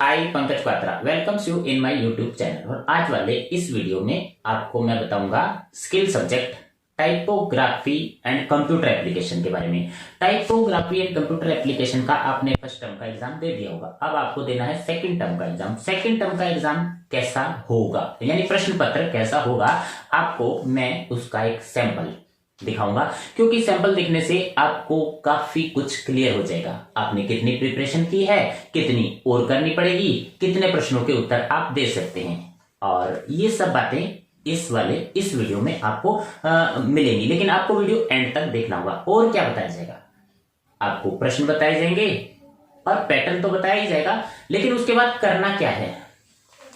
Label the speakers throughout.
Speaker 1: I Pankaj Patra welcomes you in my YouTube channel. और आज वाले इस वीडियो में आपको मैं बताऊंगा skill subject typography and computer application के बारे में। टाइपोग्राफी एंड कंप्यूटर एप्लीकेशन का आपने फर्स्ट टर्म का एग्जाम दे दिया होगा, अब आपको देना है सेकंड टर्म का एग्जाम। सेकंड टर्म का एग्जाम कैसा होगा यानी प्रश्न पत्र कैसा होगा, आपको मैं उसका एक सैंपल दिखाऊंगा, क्योंकि सैंपल देखने से आपको काफी कुछ क्लियर हो जाएगा। आपने कितनी प्रिपरेशन की है, कितनी और करनी पड़ेगी, कितने प्रश्नों के उत्तर आप दे सकते हैं, और ये सब बातें इस वीडियो में आपको मिलेंगी। लेकिन आपको वीडियो एंड तक देखना होगा। और क्या बताया जाएगा, आपको प्रश्न बताए जाएंगे और पैटर्न तो बताया ही जाएगा, लेकिन उसके बाद करना क्या है।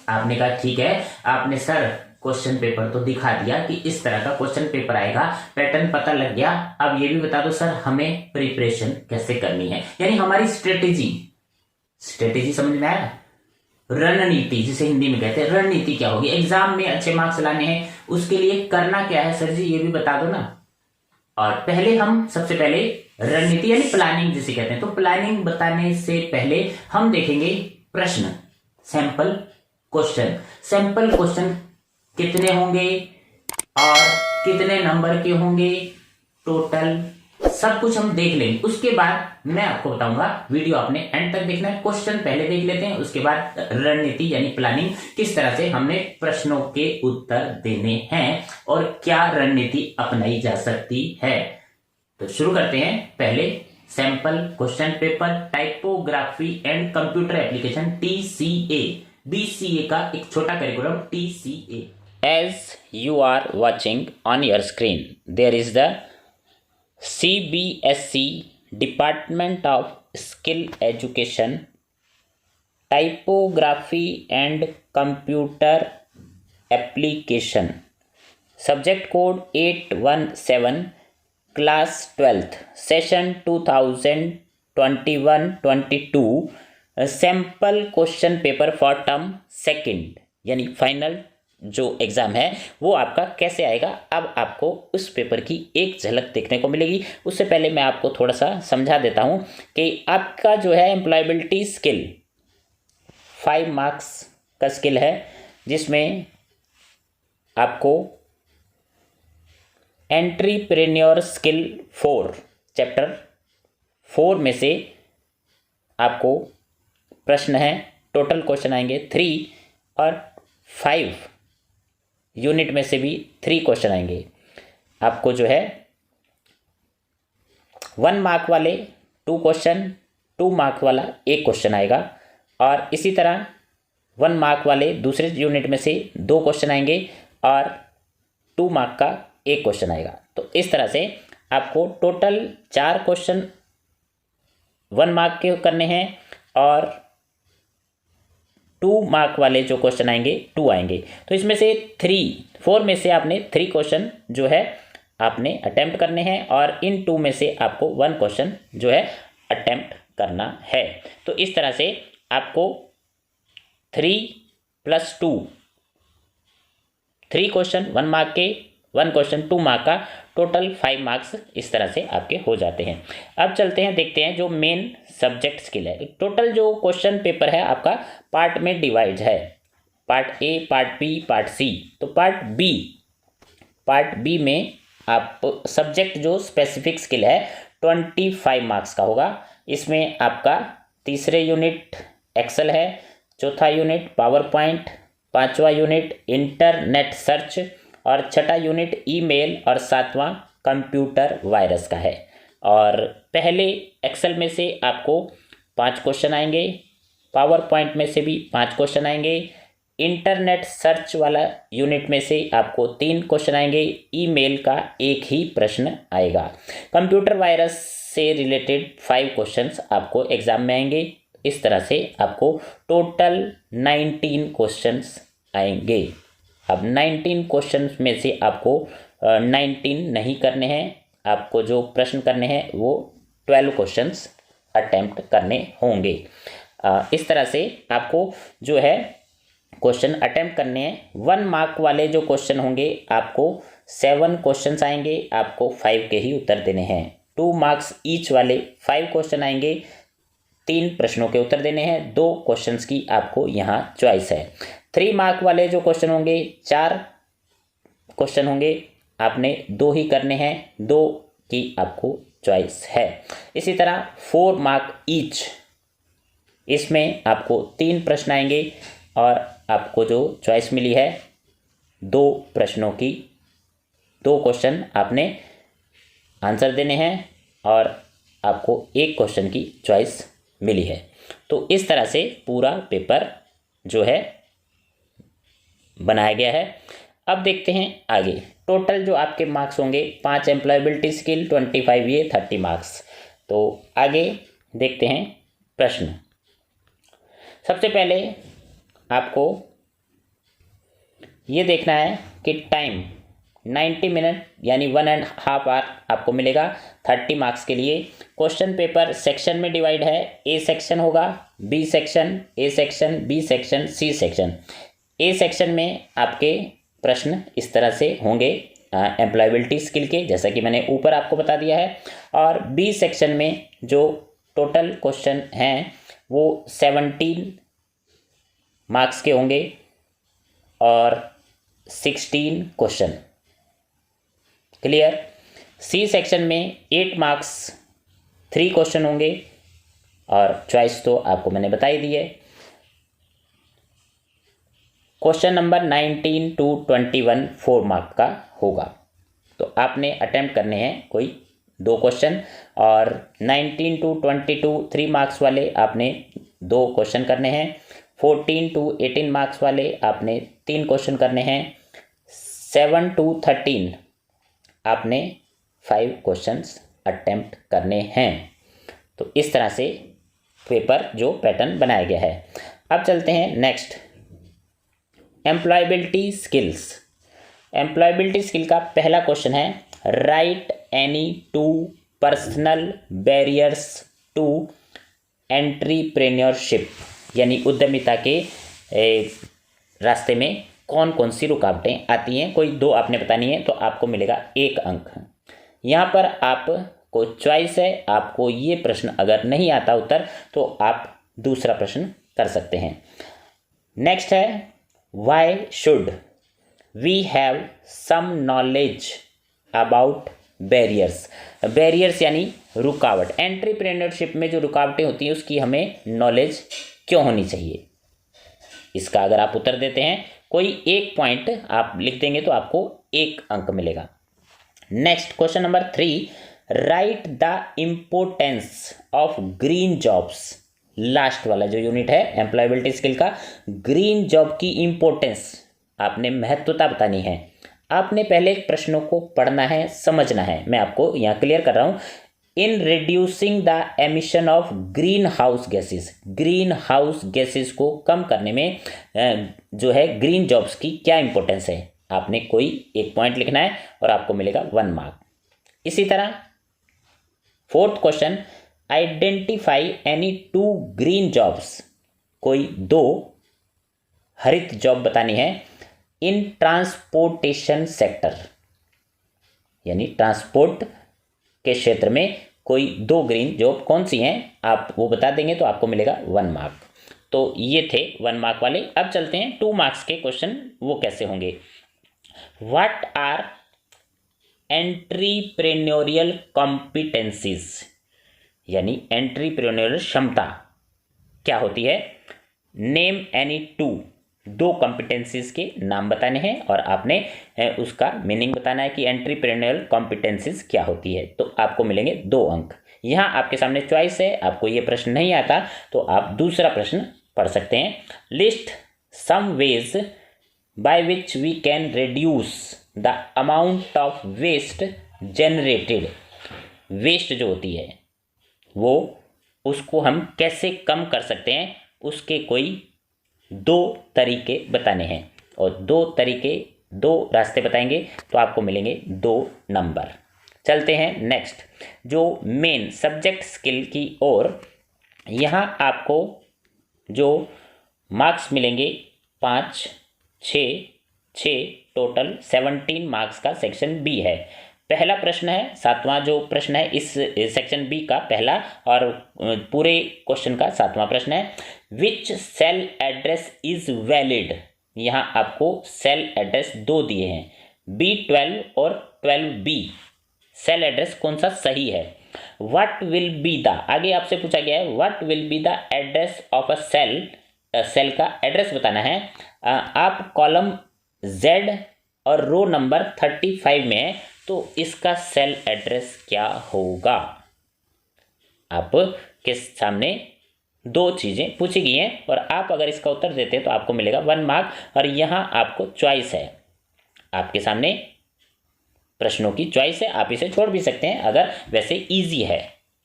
Speaker 1: आपने कहा ठीक है, आपने सर क्वेश्चन पेपर तो दिखा दिया कि इस तरह का क्वेश्चन पेपर आएगा, पैटर्न पता लग गया, अब ये भी बता दो सर हमें प्रिपरेशन कैसे करनी है, यानी हमारी स्ट्रेटेजी समझ में आया। रणनीति जिसे हिंदी में कहते हैं, रणनीति क्या होगी, एग्जाम में अच्छे मार्क्स लाने हैं उसके लिए करना क्या है सर जी, ये भी बता दो ना। और पहले हम सबसे पहले रणनीति यानी प्लानिंग जिसे कहते हैं, तो प्लानिंग बताने से पहले हम देखेंगे प्रश्न, सैंपल क्वेश्चन कितने होंगे और कितने नंबर के होंगे, टोटल सब कुछ हम देख लेंगे। उसके बाद मैं आपको बताऊंगा, वीडियो आपने एंड तक देखना है। क्वेश्चन पहले देख लेते हैं, उसके बाद रणनीति यानी प्लानिंग, किस तरह से हमने प्रश्नों के उत्तर देने हैं और क्या रणनीति अपनाई जा सकती है। तो शुरू करते हैं। पहले sample question paper typography and computer application TCA, BCA का एक छोटा curriculum TCA। As you are watching on your screen, there is the CBSE Department of Skill Education Typography and Computer Application, subject code 817, class 12th, session 2021-22, sample question paper for term second, यानी final जो exam है वो आपका कैसे आएगा, अब आपको उस पेपर की एक झलक देखने को मिलेगी। उससे पहले मैं आपको थोड़ा सा समझा देता हूँ कि आपका जो है एम्प्लॉयबिलिटी स्किल 5 मार्क्स का स्किल है, जिसमें आपको एंट्रीप्रेन्योर स्किल 4 चैप्टर 4 में से आपको प्रश्न है, टोटल क्वेश्चन आएंगे 3 और 5 यूनिट में से भी 3 क्वेश्चन आएंगे। आपको जो है 1 मार्क वाले 2 क्वेश्चन, 2 मार्क वाला 1 क्वेश्चन आएगा, और इसी तरह 1 मार्क वाले दूसरे यूनिट में से 2 क्वेश्चन आएंगे और 2 मार्क का 1 क्वेश्चन आएगा। तो इस तरह से आपको टोटल 4 क्वेश्चन 1 मार्क के करने हैं और 2 मार्क वाले जो क्वेश्चन आएंगे 2 आएंगे। तो इसमें से 4 में से आपने 3 क्वेश्चन जो है आपने अटेम्प्ट करने हैं, और इन 2 में से आपको 1 क्वेश्चन जो है अटेम्प्ट करना है। तो इस तरह से आपको 3 + 2 3 क्वेश्चन 1 मार्क के, 1 क्वेश्चन 2 मार्क का, टोटल 5 मार्क्स इस तरह से आपके हो जाते हैं। अब चलते हैं, देखते हैं जो मेन सब्जेक्ट स्किल है। टोटल जो क्वेश्चन पेपर है आपका पार्ट में डिवाइड है, part A, part B, part C. तो पार्ट बी में आप सब्जेक्ट जो स्पेसिफिक स्किल है 25 मार्क्स का होगा। इसमें आपका तीसरे यूनिट एक्सेल है, चौथा यूनिट पावर पॉइंट, 5वां यूनिट इंटरनेट सर्च, और 6ठा यूनिट ईमेल, और 7वां कंप्यूटर वायरस का है। और पहले एक्सेल में से आपको 5 क्वेश्चन आएंगे, पावर पॉइंट में से भी 5 क्वेश्चन आएंगे, इंटरनेट सर्च वाला यूनिट में से आपको 3 क्वेश्चन आएंगे, ईमेल का 1 ही प्रश्न आएगा, कंप्यूटर वायरस से रिलेटेड 5 क्वेश्चंस आपको एग्जाम में आएंगे। इस तरह से आपको टोटल 19 क्वेश्चंस आएंगे। अब 19 क्वेश्चंस में से आपको 19 नहीं करने हैं, आपको जो प्रश्न करने हैं वो 12 क्वेश्चंस अटेम्प्ट करने होंगे। इस तरह से आपको जो है क्वेश्चन अटेम्प्ट करने हैं। 1 मार्क वाले जो क्वेश्चन होंगे आपको 7 क्वेश्चंस आएंगे, आपको 5 के ही उत्तर देने हैं। 2 मार्क्स ईच वाले 5 क्वेश्चन आएंगे, 3 प्रश्नों के उत्तर देने हैं। 2 क्वेश्चंस की आपको यहाँ चॉइस है। 3 मार्क वाले जो क्वेश्चन होंगे, 4 क्वेश्चन होंगे, आपने 2 ही करने हैं, 2 की आपको चॉइस है। इसी तरह 4 मार्क ईच, इसमें आपको 3 प्रश्न आएंगे और आपको जो चॉइस मिली है 2 प्रश्नों की, 2 क्वेश्चन आपने आंसर देने हैं और आपको 1 क्वेश्चन की चॉइस मिली है। तो इस तरह से पूरा पेपर जो है बनाया गया है। अब देखते हैं आगे। टोटल जो आपके मार्क्स होंगे, 5 एम्प्लॉयबिलिटी स्किल, 25 ये, 30 मार्क्स। तो आगे देखते हैं प्रश्न। सबसे पहले आपको ये देखना है कि टाइम 90 मिनट यानी 1.5 आवर आपको मिलेगा 30 मार्क्स के लिए। क्वेश्चन पेपर सेक्शन में डिवाइड है। ए सेक्शन होगा, B section, A section, B section, C section. A section में आपके प्रश्न इस तरह से होंगे एम्प्लॉयबिलिटी स्किल के, जैसा कि मैंने ऊपर आपको बता दिया है। और बी सेक्शन में जो टोटल क्वेश्चन हैं वो 17 मार्क्स के होंगे और 16 क्वेश्चन। क्लियर। सी सेक्शन में 8 मार्क्स, 3 क्वेश्चन होंगे और चॉइस तो आपको मैंने बताई दी है। क्वेश्चन नंबर 19 to 21 4 मार्क का होगा। तो आपने अटेम्प्ट करने हैं कोई 2 क्वेश्चन, और 19 to 22 3 मार्क्स वाले आपने 2 क्वेश्चन करने हैं। 14 to 18 मार्क्स वाले आपने 3 क्वेश्चन करने हैं। 7 to 13 आपने 5 क्वेश्चंस अटेम्प्ट करने हैं। तो इस तरह से पेपर जो पैटर्न बनाया गया है। अब चलते हैं next, employability skills. Employability skill का पहला क्वेश्चन है, write any 2 personal barriers to entrepreneurship, यानी उद्यमिता के रास्ते में कौन कौन सी रुकावटें आती हैं। कोई 2 आपने बतानी है, तो आपको मिलेगा 1 अंक। यहाँ पर आपको चॉइस है, आपको ये प्रश्न अगर नहीं आता उत्तर तो आप दूसरा प्रश्न कर सकते हैं। नेक्स्ट है, why should we have some knowledge about barriers. Barriers यानी रुकावट, एंट्रीप्रेन्योरशिप में जो रुकावटें होती हैं उसकी हमें नॉलेज क्यों होनी चाहिए। इसका अगर आप उत्तर देते हैं, कोई 1 पॉइंट आप लिख देंगे तो आपको 1 अंक मिलेगा। Next question number 3, right the importance of green jobs. Last वाला जो यूनिट है एम्प्लॉयबिलिटी स्किल का, ग्रीन जॉब की इंपॉर्टेंस आपने महत्वता बतानी है। आपने पहले प्रश्नों को पढ़ना है, समझना है। मैं आपको यहाँ क्लियर कर रहा हूँ। In reducing the emission of green house gases, green house gases को कम करने में जो है ग्रीन जॉब्स की क्या इंपॉर्टेंस है, आपने कोई 1 पॉइंट लिखना है और आपको मिलेगा 1 मार्क। इसी तरह 4th question, identify any 2 green jobs, कोई 2 हरित जॉब बतानी है इन ट्रांसपोर्टेशन सेक्टर, यानी ट्रांसपोर्ट के क्षेत्र में कोई 2 ग्रीन जॉब कौन सी हैं, आप वो बता देंगे तो आपको मिलेगा 1 मार्क। तो ये थे 1 मार्क वाले। अब चलते हैं 2 मार्क्स के क्वेश्चन, वो कैसे होंगे। व्हाट आर एंट्रीप्रेन्योरियल कॉम्पिटेंसीज, यानी एंट्रीप्रेन्योरियल क्षमता क्या होती है। नेम एनी 2 कॉम्पिटेंसीज के नाम बताने हैं और आपने उसका मीनिंग बताना है कि एंट्रीप्रेन्योरियल कॉम्पिटेंसीज क्या होती है। तो आपको मिलेंगे 2 अंक। यहाँ आपके सामने चॉइस है, आपको ये प्रश्न नहीं आता तो आप दूसरा प्रश्न पढ़ सकते हैं। List some ways by which we can reduce the amount of waste generated. Waste जो होती है वो उसको हम कैसे कम कर सकते हैं, उसके कोई 2 तरीके बताने हैं और 2 रास्ते बताएंगे तो आपको मिलेंगे 2 नंबर। चलते हैं नेक्स्ट, जो मेन सब्जेक्ट स्किल की ओर। यहाँ आपको जो मार्क्स मिलेंगे 5, 6, टोटल 17 मार्क्स का सेक्शन बी है। पहला प्रश्न है, सातवां जो प्रश्न है इस सेक्शन बी का पहला और पूरे क्वेश्चन का सातवां प्रश्न है, विच सेल एड्रेस इज वैलिड। यहाँ आपको सेल एड्रेस दो दिए हैं, B12 और 12B। सेल एड्रेस कौन सा सही है। व्हाट विल बी द, आगे आपसे पूछा गया है what will be the address of a cell, cell का एड्रेस बताना है। आप कॉलम Z और रो नंबर 35 में है, तो इसका सेल एड्रेस क्या होगा। आपके सामने दो चीजें पूछी गई हैं और आप अगर इसका उत्तर देते हैं तो आपको मिलेगा 1 मार्क। और यहाँ आपको चॉइस है, आपके सामने प्रश्नों की चॉइस है, आप इसे छोड़ भी सकते हैं अगर वैसे इजी है।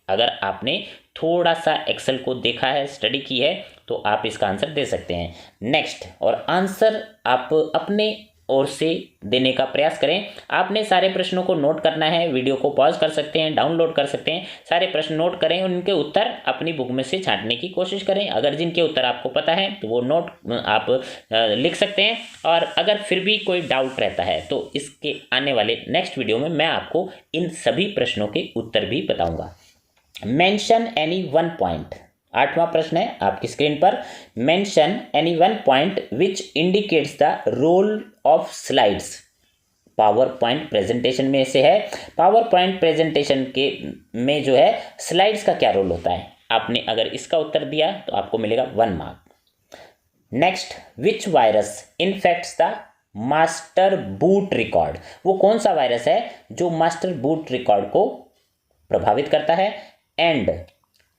Speaker 1: अगर आपने थोड़ा सा एक्सेल को देखा है, स्टडी की है, तो आप इसका आंसर दे सकते हैं। नेक्स्ट, और आंसर आप अपने ओर से देने का प्रयास करें। आपने सारे प्रश्नों को नोट करना है, वीडियो को पॉज कर सकते हैं, डाउनलोड कर सकते हैं, सारे प्रश्न नोट करें, उनके उत्तर अपनी बुक में से छांटने की कोशिश करें। अगर जिनके उत्तर आपको पता है तो वो नोट आप लिख सकते हैं, और अगर फिर भी कोई डाउट रहता है तो इसके आने वाले नेक्स्ट वीडियो में मैं आपको इन सभी प्रश्नों के उत्तर भी बताऊंगा। मेंशन एनी वन पॉइंट, आठवां प्रश्न है आपकी स्क्रीन पर। Mention any one point which indicates the role of slides. Power point presentation में से है, पावर पॉइंट प्रेजेंटेशन के में जो है स्लाइड्स का क्या रोल होता है। आपने अगर इसका उत्तर दिया तो आपको मिलेगा 1 mark. Next, which virus infects the master boot record. वो कौन सा वायरस है जो मास्टर बूट रिकॉर्ड को प्रभावित करता है। And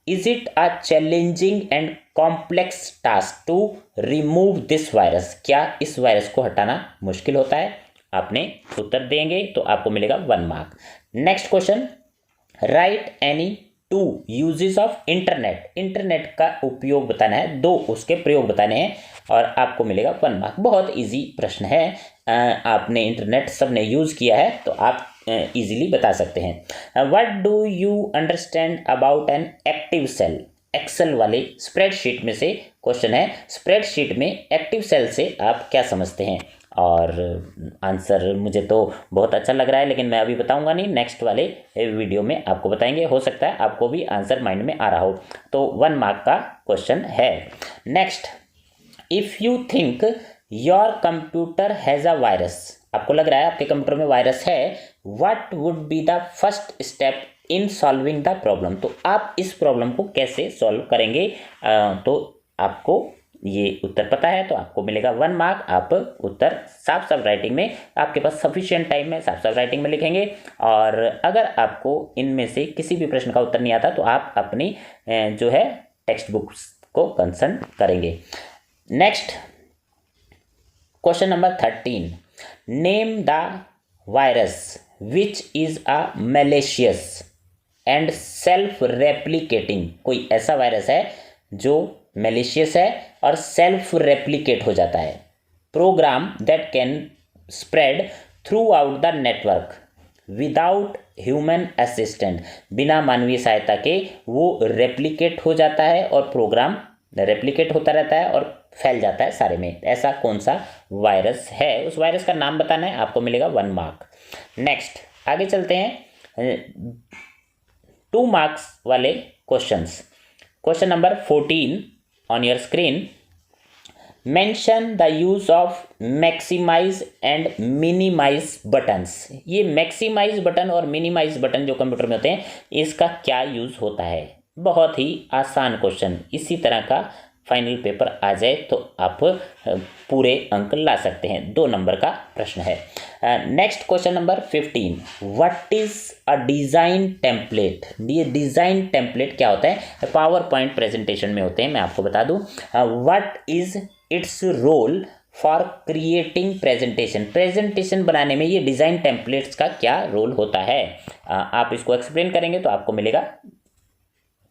Speaker 1: is it a challenging and complex task to remove this virus. क्या इस वायरस को हटाना मुश्किल होता है। आपने उत्तर देंगे तो आपको मिलेगा 1 mark. Next question, right any 2 uses of internet. Internet का उपयोग बताना है, 2 उसके प्रयोग बताने हैं और आपको मिलेगा 1 मार्क। बहुत इजी प्रश्न है, आपने इंटरनेट सबने यूज किया है तो आप इजीली बता सकते हैं। What do you understand about an active cell. Excel वाले स्प्रेडशीट में से क्वेश्चन है, स्प्रेडशीट में एक्टिव सेल से आप क्या समझते हैं। और आंसर मुझे तो बहुत अच्छा लग रहा है, लेकिन मैं अभी बताऊंगा नहीं, नेक्स्ट वाले वीडियो में आपको बताएंगे। हो सकता है आपको भी आंसर माइंड में आ रहा हो। तो 1 मार्क का क्वेश्चन है। Next, if you think your computer has a virus. आपको लग रहा है आपके कंप्यूटर में वायरस है, what would be the first step in solving the problem. तो आप इस प्रॉब्लम को कैसे सॉल्व करेंगे। तो आपको ये उत्तर पता है तो आपको मिलेगा 1 मार्क। आप उत्तर साफ साफ राइटिंग में, आपके पास सफिशिएंट टाइम में साफ साफ राइटिंग में लिखेंगे। और अगर आपको इनमें से किसी भी प्रश्न का उत्तर नहीं आता तो आप अपनी जो है टेक्स्ट बुक्स को कंसल्ट करेंगे। Next, question number 13, name the virus which is a malicious and self replicating. कोई ऐसा वायरस है जो मैलिशियस है और सेल्फ रेप्लिकेट हो जाता है। Program that can spread throughout the network without human assistant. बिना मानवीय सहायता के वो रेप्लिकेट हो जाता है और प्रोग्राम रेप्लिकेट होता रहता है और फैल जाता है सारे में। ऐसा कौन सा वायरस है, उस वायरस का नाम बताना है, आपको मिलेगा 1 मार्क। नेक्स्ट, आगे चलते हैं 2 मार्क्स वाले questions. Question number 14 on your screen, mention the use of maximise and minimise buttons. ये मैक्सिमाइज बटन और मिनिमाइज बटन जो कंप्यूटर में होते हैं, इसका क्या यूज होता है। बहुत ही आसान क्वेश्चन, इसी तरह का फाइनल पेपर आ जाए तो आप पूरे अंक ला सकते हैं। 2 नंबर का प्रश्न है। Next, question number 15, what is a design template. ये डिजाइन टेम्पलेट क्या होता है, पावर पॉइंट प्रेजेंटेशन में होते हैं, मैं आपको बता दूं। What is its role for creating presentation. Presentation बनाने में ये डिजाइन टेम्पलेट्स का क्या रोल होता है। आप इसको एक्सप्लेन करेंगे तो आपको मिलेगा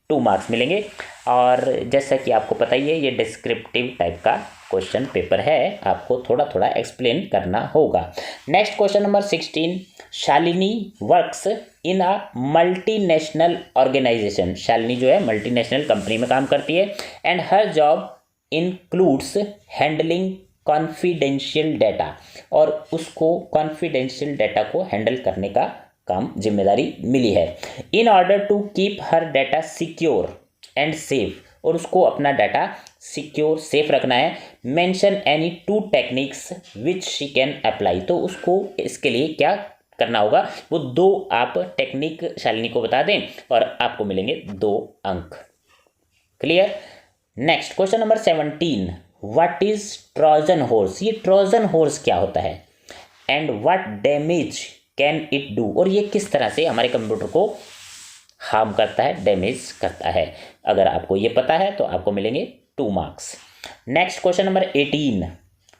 Speaker 1: 2 मार्क्स मिलेंगे। और जैसा कि आपको पता ही है ये डिस्क्रिप्टिव टाइप का क्वेश्चन पेपर है, आपको थोड़ा थोड़ा एक्सप्लेन करना होगा। Next, question number 16, Shalini works in a multinational organisation. Shalini जो है मल्टीनेशनल कंपनी में काम करती है। And her job includes handling confidential data, और उसको कॉन्फिडेंशियल डाटा को हैंडल करने का काम जिम्मेदारी मिली है। In order to keep her data secure and safe, और उसको अपना डाटा सिक्योर सेफ रखना है। Mention any 2 techniques which she can apply, तो उसको इसके लिए क्या करना होगा, वो 2 आप टेक्निक शालिनी को बता दें और आपको मिलेंगे 2 अंक। Clear. Next question number 17, what is Trojan horse, ये ट्रोजन हॉर्स क्या होता है and what damage can it do, और ये किस तरह से हमारे कंप्यूटर को हार्म करता है, डैमेज करता है। अगर आपको ये पता है तो आपको मिलेंगे 2 marks. Next question number 18,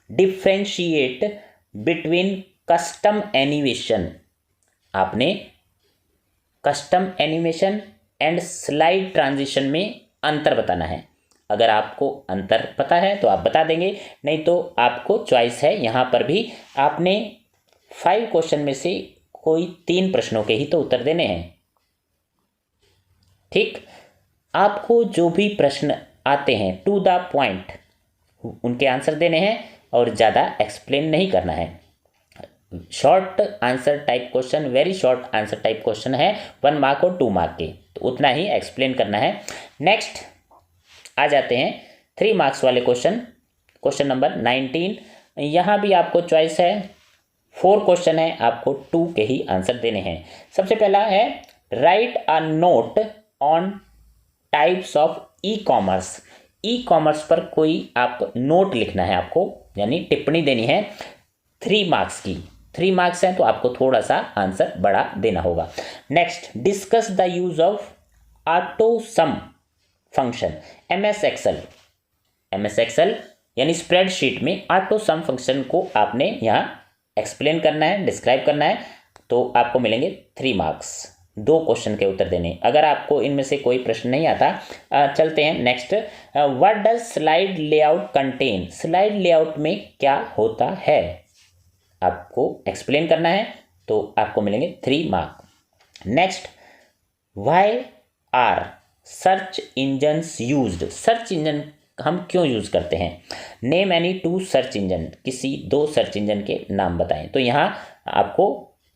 Speaker 1: differentiate between custom animation, आपने custom animation and slide transition में अंतर बताना है। अगर आपको अंतर पता है तो आप बता देंगे, नहीं तो आपको चॉइस है। यहाँ पर भी आपने 5 क्वेश्चन में से कोई 3 प्रश्नों के ही तो उत्तर देने हैं। ठीक, आपको जो भी प्रश्न आते हैं टू द पॉइंट उनके आंसर देने हैं और ज़्यादा एक्सप्लेन नहीं करना है। Short answer type question, very short answer type question है 1 मार्क और 2 मार्क के, तो उतना ही एक्सप्लेन करना है। नेक्स्ट आ जाते हैं 3 मार्क्स वाले क्वेश्चन। क्वेश्चन नंबर 19, यहाँ भी आपको चॉइस है, 4 क्वेश्चन है, आपको 2 के ही आंसर देने हैं। सबसे पहला है right a note on types of e commerce. E commerce पर कोई आप नोट लिखना है आपको, यानी टिप्पणी देनी है 3 मार्क्स की। 3 मार्क्स हैं तो आपको थोड़ा सा आंसर बड़ा देना होगा। Next, discuss the use of auto sum function. MS Excel यानी स्प्रेडशीट में ऑटो सम फंक्शन को आपने यहाँ एक्सप्लेन करना है, डिस्क्राइब करना है, तो आपको मिलेंगे 3 मार्क्स। 2 क्वेश्चन के उत्तर देने। अगर आपको इनमें से कोई प्रश्न नहीं आता, चलते हैं next. What does slide layout contain, slide layout में क्या होता है, आपको एक्सप्लेन करना है, तो आपको मिलेंगे 3 mark. Next, why are search engines used, search engine हम क्यों यूज करते हैं। नेम एनी 2 सर्च इंजन, किसी 2 सर्च इंजन के नाम बताएं। तो यहाँ आपको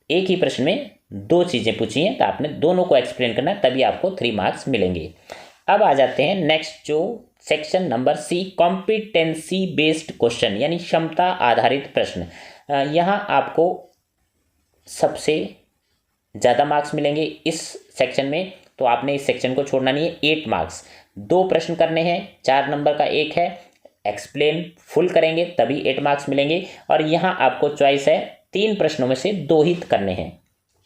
Speaker 1: एक ही प्रश्न में 2 चीज़ें पूछी हैं, तो आपने दोनों को एक्सप्लेन करना है, तभी आपको 3 मार्क्स मिलेंगे। अब आ जाते हैं नेक्स्ट जो section number C, competency based question, यानी क्षमता आधारित प्रश्न। यहाँ आपको सबसे ज़्यादा मार्क्स मिलेंगे इस सेक्शन में, तो आपने इस सेक्शन को छोड़ना नहीं है। 8 मार्क्स, 2 प्रश्न करने हैं, 4 नंबर का एक है, एक्सप्लेन फुल करेंगे तभी 8 मार्क्स मिलेंगे। और यहाँ आपको चॉइस है 3 प्रश्नों में से 2 ही करने हैं।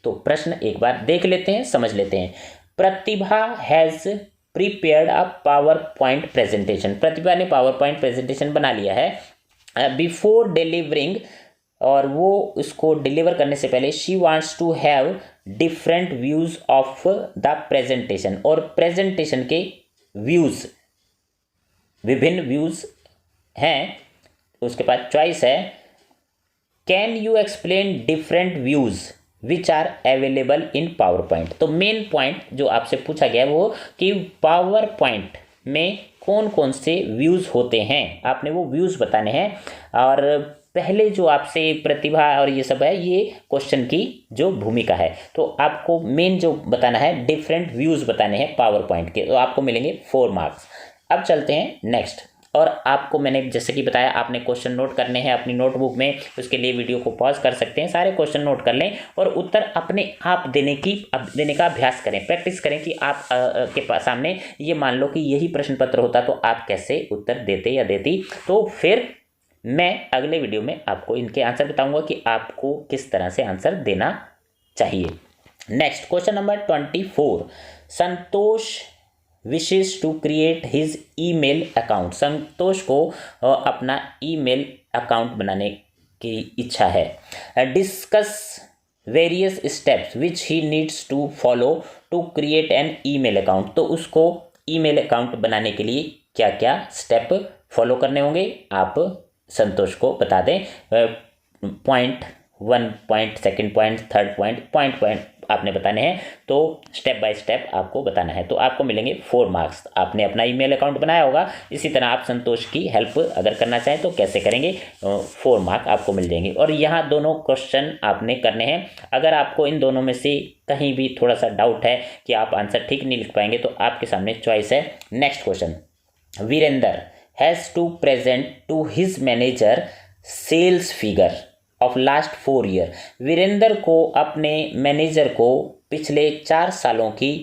Speaker 1: तो प्रश्न एक बार देख लेते हैं, समझ लेते हैं। Pratibha has prepared a power point presentation, Pratibha ने पावर पॉइंट प्रेजेंटेशन बना लिया है। बिफोर डिलीवरिंग, और वो इसको डिलीवर करने से पहले she wants to have different views of the presentation, और प्रेजेंटेशन के व्यूज, विभिन्न व्यूज हैं, उसके पास चॉइस है। Can you explain different views which are available in PowerPoint. तो मेन पॉइंट जो आपसे पूछा गया है वो कि पावर पॉइंट में कौन कौन से व्यूज होते हैं, आपने वो व्यूज बताने हैं। और पहले जो आपसे प्रतिभा और ये सब है, ये क्वेश्चन की जो भूमिका है, तो आपको मेन जो बताना है डिफरेंट व्यूज बताने हैं पावर पॉइंट के, तो आपको मिलेंगे 4 मार्क्स। अब चलते हैं नेक्स्ट, और आपको मैंने जैसे कि बताया आपने क्वेश्चन नोट करने हैं अपनी नोटबुक में, उसके लिए वीडियो को पॉज कर सकते हैं, सारे क्वेश्चन नोट कर लें और उत्तर अपने आप देने का अभ्यास करें, प्रैक्टिस करें कि आप के सामने ये मान लो कि यही प्रश्न पत्र होता तो आप कैसे उत्तर देते या देती। तो फिर मैं अगले वीडियो में आपको इनके आंसर बताऊंगा कि आपको किस तरह से आंसर देना चाहिए। Next question number 24, Santosh wishes to create his email account, Santosh को अपना ईमेल अकाउंट बनाने की इच्छा है। Discuss various steps which he needs to follow to create an email account, तो उसको ईमेल अकाउंट बनाने के लिए क्या क्या स्टेप फॉलो करने होंगे आप संतोष को बता दें। Point 1 point, second point, third point, point आपने बताने हैं, तो स्टेप बाय स्टेप आपको बताना है। तो आपको मिलेंगे 4 मार्क्स। आपने अपना ईमेल अकाउंट बनाया होगा, इसी तरह आप संतोष की हेल्प अगर करना चाहें तो कैसे करेंगे, 4 मार्क आपको मिल जाएंगे। और यहाँ दोनों क्वेश्चन आपने करने हैं। अगर आपको इन दोनों में से कहीं भी थोड़ा सा डाउट है कि आप आंसर ठीक नहीं लिख पाएंगे तो आपके सामने चॉइस है। Next question, Virendra has to present to his manager sales figure of last 4 year. Virendra को अपने मैनेजर को पिछले 4 सालों की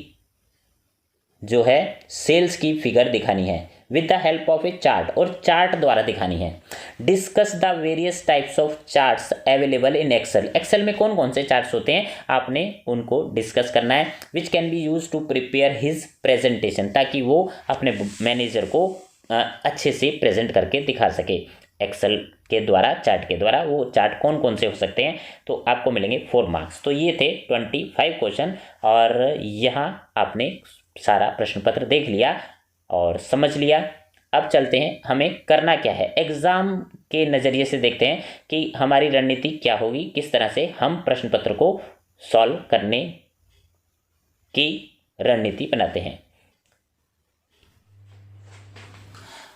Speaker 1: जो है सेल्स की फिगर दिखानी है with the help of a chart, और चार्ट द्वारा दिखानी है। Discuss the various types of charts available in Excel. Excel में कौन कौन से चार्ट्स होते हैं आपने उनको डिस्कस करना है। Which can be use to prepare his presentation, ताकि वो अपने मैनेजर को अच्छे से प्रेजेंट करके दिखा सके। एक्सेल के द्वारा, चार्ट के द्वारा, वो चार्ट कौन कौन से हो सकते हैं, तो आपको मिलेंगे 4 मार्क्स। तो ये थे 25 क्वेश्चन, और यहाँ आपने सारा प्रश्न पत्र देख लिया और समझ लिया। अब चलते हैं हमें करना क्या है। एग्जाम के नज़रिए से देखते हैं कि हमारी रणनीति क्या होगी, किस तरह से हम प्रश्न पत्र को सॉल्व करने की रणनीति बनाते हैं।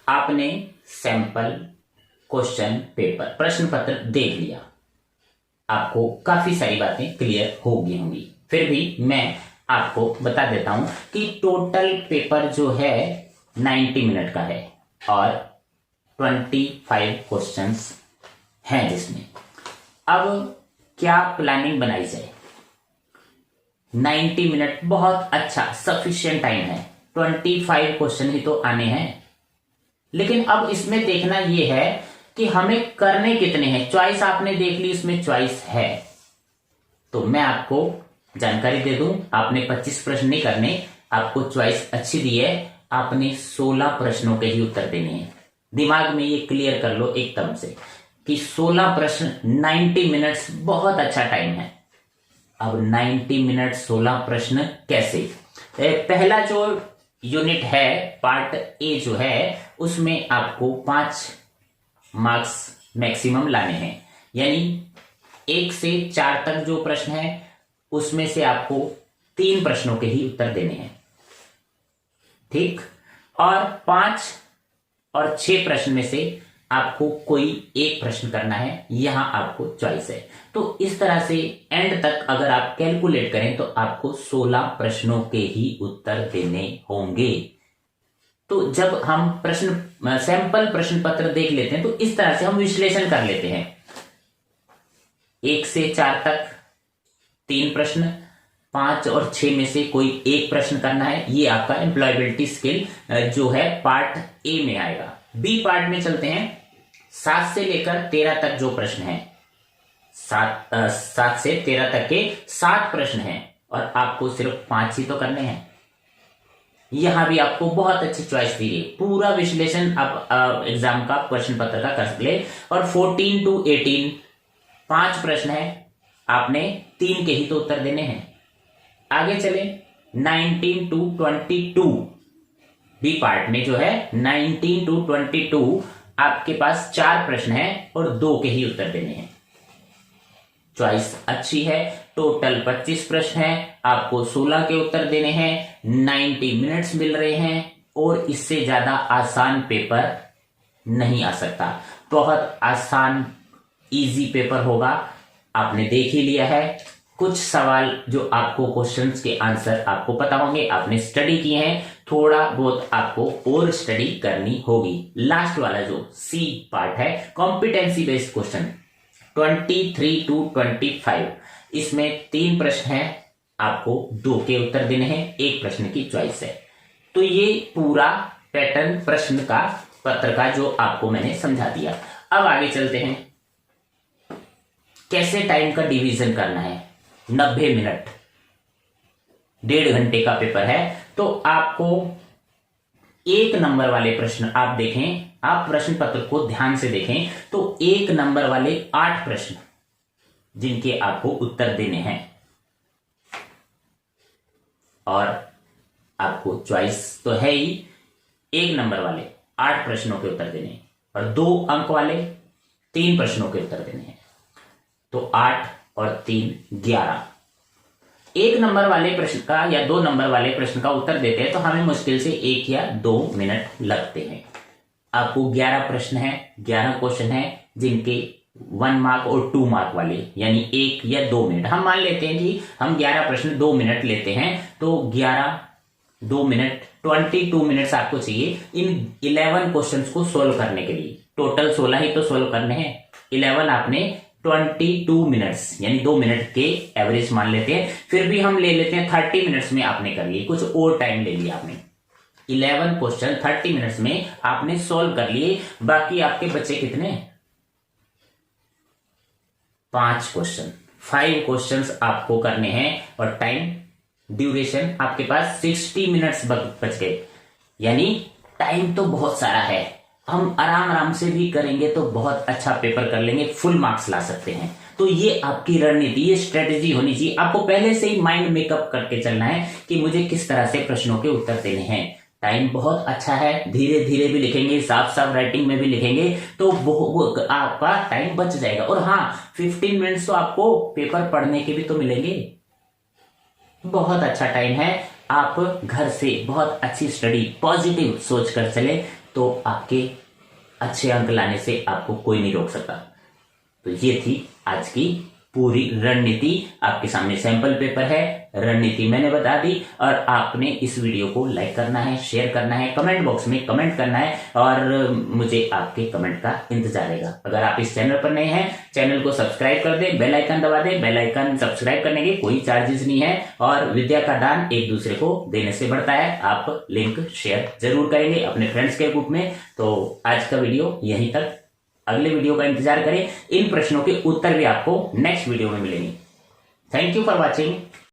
Speaker 1: आपने सैंपल क्वेश्चन पेपर, प्रश्न पत्र देख लिया, आपको काफी सारी बातें क्लियर हो गई होंगी। फिर भी मैं आपको बता देता हूं कि टोटल पेपर जो है 90 मिनट का है और 25 क्वेश्चंस हैं जिसमें। अब क्या प्लानिंग बनाई जाए। 90 मिनट बहुत अच्छा सफिशिएंट टाइम है, 25 क्वेश्चन ही तो आने हैं। लेकिन अब इसमें देखना यह है कि हमें करने कितने हैं। चॉइस आपने देख ली, इसमें चॉइस है, तो मैं आपको जानकारी दे दूं, आपने 25 प्रश्न नहीं करने, आपको चॉइस अच्छी दी है, आपने 16 प्रश्नों के ही उत्तर देने हैं। दिमाग में ये क्लियर कर लो एकदम से कि 16 प्रश्न 90 मिनट्स बहुत अच्छा टाइम है। अब 90 मिनट 16 प्रश्न कैसे। पहला जो यूनिट है, पार्ट ए जो है, उसमें आपको 5 मार्क्स मैक्सिमम लाने हैं, यानी 1 से 4 तक जो प्रश्न है उसमें से आपको 3 प्रश्नों के ही उत्तर देने हैं, ठीक। और 5 और 6 प्रश्न में से आपको कोई एक प्रश्न करना है, यहां आपको चॉइस है। तो इस तरह से एंड तक अगर आप कैलकुलेट करें तो आपको 16 प्रश्नों के ही उत्तर देने होंगे। तो जब हम प्रश्न सैंपल प्रश्न पत्र देख लेते हैं तो इस तरह से हम विश्लेषण कर लेते हैं। 1 से 4 तक 3 प्रश्न, 5 और 6 में से कोई एक प्रश्न करना है। ये आपका एम्प्लॉयबिलिटी स्किल जो है पार्ट ए में आएगा। बी पार्ट में चलते हैं। 7 से लेकर 13 तक जो प्रश्न है, 7 से 13 तक के 7 प्रश्न हैं और आपको सिर्फ 5 ही तो करने हैं। यहां भी आपको बहुत अच्छी चॉइस दी है। पूरा विश्लेषण आप एग्जाम का प्रश्न पत्र का कर सकते। और 14 to 18 5 प्रश्न है, आपने 3 के ही तो उत्तर देने हैं। आगे चले 19 to 22 बी पार्ट में जो है 19 to 22 आपके पास 4 प्रश्न है और 2 के ही उत्तर देने हैं। चॉइस अच्छी है। टोटल 25 प्रश्न है, आपको 16 के उत्तर देने हैं, 90 मिनट्स मिल रहे हैं और इससे ज्यादा आसान पेपर नहीं आ सकता। बहुत आसान इजी पेपर होगा। आपने देख ही लिया है, कुछ सवाल जो आपको क्वेश्चंस के आंसर आपको पता होंगे, आपने स्टडी किए हैं, थोड़ा बहुत आपको और स्टडी करनी होगी। लास्ट वाला जो सी पार्ट है, कॉम्पिटेंसी बेस्ड क्वेश्चन 23 to 25, इसमें 3 प्रश्न हैं, आपको 2 के उत्तर देने हैं, 1 प्रश्न की चॉइस है। तो ये पूरा पैटर्न प्रश्न का पत्र का जो आपको मैंने समझा दिया। अब आगे चलते हैं, कैसे टाइम का डिवीजन करना है। 90 मिनट 1.5 घंटे का पेपर है, तो आपको 1 नंबर वाले प्रश्न आप देखें, आप प्रश्न पत्र को ध्यान से देखें तो 1 नंबर वाले 8 प्रश्न जिनके आपको उत्तर देने हैं और आपको चॉइस तो है ही। 1 नंबर वाले 8 प्रश्नों के उत्तर देने और 2 अंक वाले 3 प्रश्नों के उत्तर देने हैं। तो 8 और 3 11। 1 नंबर वाले प्रश्न का या 2 नंबर वाले प्रश्न का उत्तर देते हैं तो हमें मुश्किल से 1 या 2 मिनट लगते हैं। आपको 11 प्रश्न है, 11 क्वेश्चन है, जिनके 1 मार्क और 2 मार्क वाले, यानी 1 या 2 मिनट। हम मान लेते हैं कि हम 11 प्रश्न 2 मिनट लेते हैं, तो 11 2 मिनट 22 मिनट्स आपको चाहिए इन 11 क्वेश्चंस को सोल्व करने के लिए। टोटल 16 ही तो सोल्व करने हैं, 11 आपने 22 मिनट्स यानी 2 मिनट के एवरेज मान लेते हैं। फिर भी हम ले लेते हैं 30 मिनट्स में आपने कर लिए, कुछ और टाइम ले लिया आपने। 11 क्वेश्चन 30 मिनट्स में आपने सोल्व कर लिए। बाकी आपके बच्चे कितने? 5 क्वेश्चन, 5 क्वेश्चंस आपको करने हैं और टाइम ड्यूरेशन आपके पास 60 मिनट्स बच गए। यानी टाइम तो बहुत सारा है, हम आराम आराम से भी करेंगे तो बहुत अच्छा पेपर कर लेंगे, फुल मार्क्स ला सकते हैं। तो ये आपकी रणनीति, ये स्ट्रेटेजी होनी चाहिए। आपको पहले से ही माइंड मेकअप करके चलना है कि मुझे किस तरह से प्रश्नों के उत्तर देने हैं। टाइम बहुत अच्छा है, धीरे धीरे भी लिखेंगे, साफ साफ राइटिंग में भी लिखेंगे तो वो आपका टाइम बच जाएगा। और हाँ, 15 मिनट्स तो आपको पेपर पढ़ने के भी तो मिलेंगे। बहुत अच्छा टाइम है। आप घर से बहुत अच्छी स्टडी, पॉजिटिव सोच कर चले तो आपके अच्छे अंक लाने से आपको कोई नहीं रोक सकता। तो ये थी आज की पूरी रणनीति। आपके सामने सैंपल पेपर है, रणनीति मैंने बता दी, और आपने इस वीडियो को लाइक करना है, शेयर करना है, कमेंट बॉक्स में कमेंट करना है, और मुझे आपके कमेंट का इंतजार रहेगा। अगर आप इस चैनल पर नए हैं, चैनल को सब्सक्राइब कर दे, बेल आइकन दबा दे। बेल आइकन सब्सक्राइब करने के कोई चार्जेस नहीं है, और विद्या का दान एक दूसरे को देने से बढ़ता है। आप लिंक शेयर जरूर करेंगे अपने फ्रेंड्स के ग्रुप में। तो आज का वीडियो यहीं तक, अगले वीडियो का इंतजार करें। इन प्रश्नों के उत्तर भी आपको नेक्स्ट वीडियो में मिलेंगे। Thank you for watching.